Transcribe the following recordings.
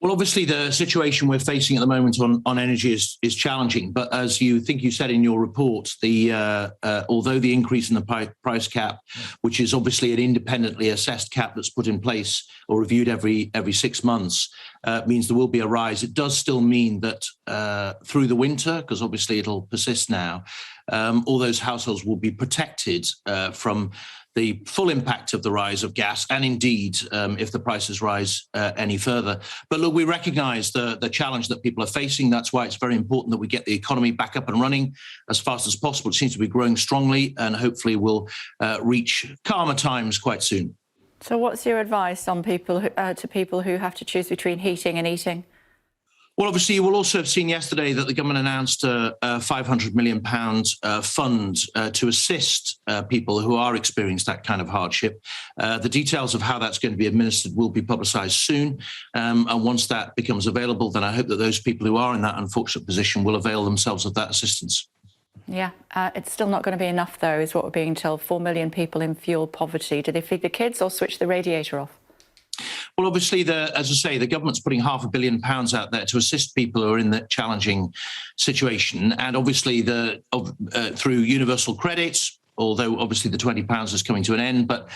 Well, obviously, the situation we're facing at the moment on energy is challenging. But as you said in your report, although the increase in the price cap, which is obviously an independently assessed cap that's put in place or reviewed every 6 months, means there will be a rise. It does still mean that through the winter, because obviously it'll persist now, all those households will be protected from the full impact of the rise of gas, and indeed, if the prices rise any further. But look, we recognise the challenge that people are facing. That's why it's very important that we get the economy back up and running as fast as possible. It seems to be growing strongly, and hopefully we'll reach calmer times quite soon. So what's your advice on to people who have to choose between heating and eating? Well, obviously, you will also have seen yesterday that the government announced a £500 million fund to assist people who are experiencing that kind of hardship. The details of how that's going to be administered will be publicised soon. And once that becomes available, then I hope that those people who are in that unfortunate position will avail themselves of that assistance. Yeah, it's still not going to be enough, though, is what we're being told. 4 million people in fuel poverty. Do they feed the kids or switch the radiator off? Well, obviously, as I say, the government's putting £500 million out there to assist people who are in that challenging situation. And obviously, through universal credits, although obviously the £20 is coming to an end, but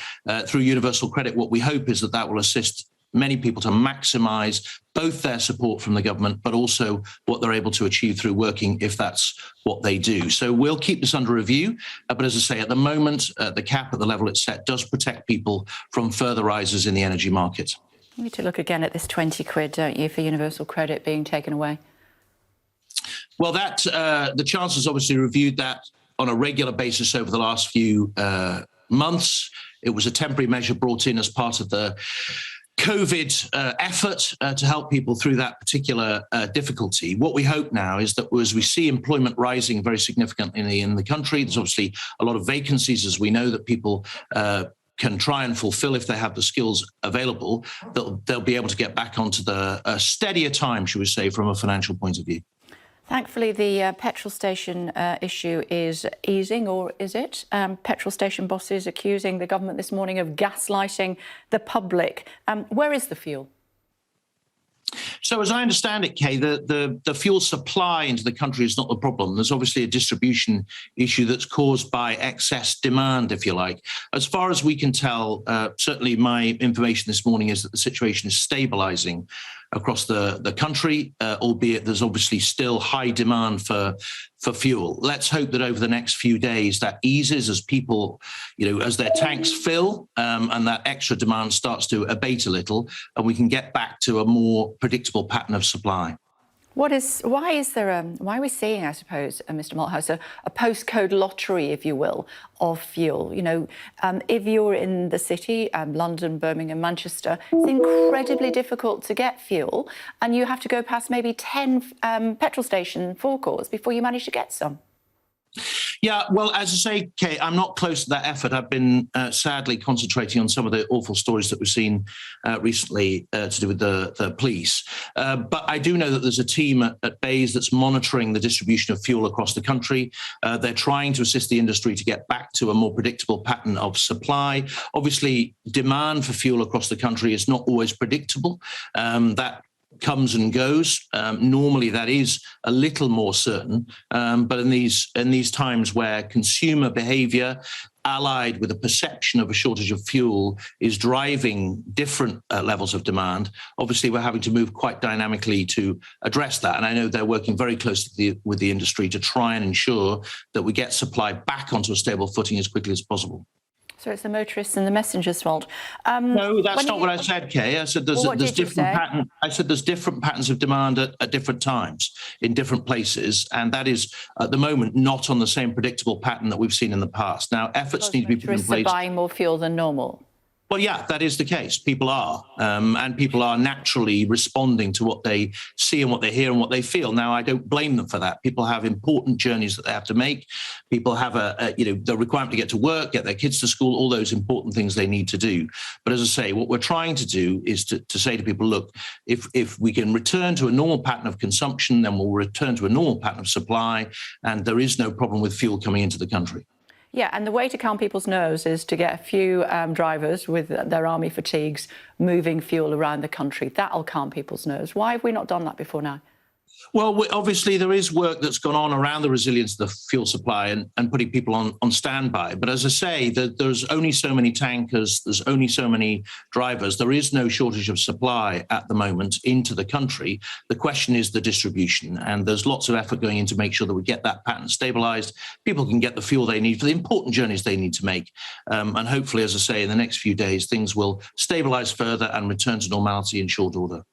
through universal credit, what we hope is that will assist many people to maximise both their support from the government, but also what they're able to achieve through working, if that's what they do. So we'll keep this under review. But as I say, at the moment, the cap at the level it's set does protect people from further rises in the energy market. You need to look again at this 20 quid, don't you, for universal credit being taken away? Well, the Chancellor's obviously reviewed that on a regular basis over the last few months. It was a temporary measure brought in as part of the COVID effort to help people through that particular difficulty. What we hope now is that as we see employment rising very significantly in the country, there's obviously a lot of vacancies, as we know, that people can try and fulfill if they have the skills available, they'll be able to get back onto the steadier time, should we say, from a financial point of view. Thankfully, the petrol station issue is easing, or is it? Petrol station bosses accusing the government this morning of gaslighting the public. Where is the fuel? So as I understand it, Kay, the fuel supply into the country is not the problem. There's obviously a distribution issue that's caused by excess demand, if you like. As far as we can tell, certainly my information this morning is that the situation is stabilising across the country, albeit there's obviously still high demand for fuel. Let's hope that over the next few days that eases as people, as their tanks fill and that extra demand starts to abate a little, and we can get back to a more predictable pattern of supply. Why are we seeing, I suppose, Mr. Malthouse, a postcode lottery, if you will, of fuel? If you're in the city, London, Birmingham, Manchester, it's incredibly difficult to get fuel, and you have to go past maybe 10 petrol station forecourts before you manage to get some. Yeah, well, as I say, Kate, I'm not close to that effort. I've been sadly concentrating on some of the awful stories that we've seen recently to do with the police. But I do know that there's a team at BEIS that's monitoring the distribution of fuel across the country. They're trying to assist the industry to get back to a more predictable pattern of supply. Obviously, demand for fuel across the country is not always predictable. That comes and goes. Normally that is a little more certain, but in these times where consumer behaviour allied with a perception of a shortage of fuel is driving different levels of demand, obviously we're having to move quite dynamically to address that. And I know they're working very closely with the industry to try and ensure that we get supply back onto a stable footing as quickly as possible. So it's the motorists and the messengers' fault. No, that's not what I said, Kay. I said there's different patterns. I said there's different patterns of demand at different times in different places, and that is at the moment not on the same predictable pattern that we've seen in the past. Now, efforts need to be put in place. Motorists are buying more fuel than normal. Well, yeah, that is the case. People are, and people are naturally responding to what they see and what they hear and what they feel. Now, I don't blame them for that. People have important journeys that they have to make. People have the requirement to get to work, get their kids to school, all those important things they need to do. But as I say, what we're trying to do is to say to people, look, if we can return to a normal pattern of consumption, then we'll return to a normal pattern of supply, and there is no problem with fuel coming into the country. Yeah, and the way to calm people's nerves is to get a few drivers with their army fatigues moving fuel around the country. That'll calm people's nerves. Why have we not done that before now? Well, obviously, there is work that's gone on around the resilience of the fuel supply and putting people on standby. But as I say, there's only so many tankers, there's only so many drivers. There is no shortage of supply at the moment into the country. The question is the distribution. And there's lots of effort going in to make sure that we get that pattern stabilized. People can get the fuel they need for the important journeys they need to make. And hopefully, as I say, in the next few days, things will stabilize further and return to normality in short order.